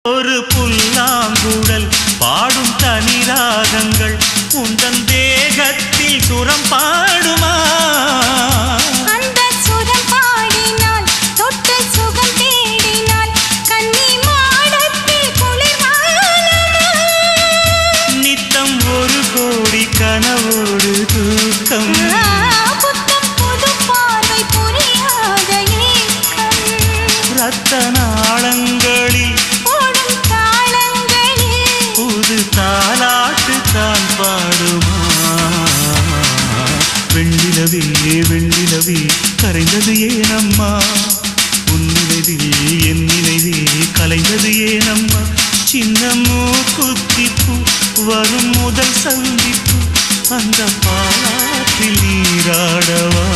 ஒரு புல்லாங்குழல் பாடும் தனிராகங்கள் உந்தன் தேகத்தில் சுரம் பாடுமா? அந்த சுரம் பாடினால் தொட்டு சுகம் தேடினால் கன்னி மாடத்தில் குளிர்வானமா? நித்தம் ஒரு கோடி கனவோடு தூக்கம் புத்தம் புது பார்வை புரியாத ஏக்கம் ரத்த நாளங்களில் புது தாலாட்டு தான் பாடுமா? வெண்ணிலவே வெண்ணிலவே கரைந்தது ஏனம்மா? உன் நினைவில் என் நினைவே கலைந்தது ஏனம்மா? சின்னமோ குத்திப்பு வரும் முதல் சந்திப்பு அந்த பாட்டில் நீராடவா?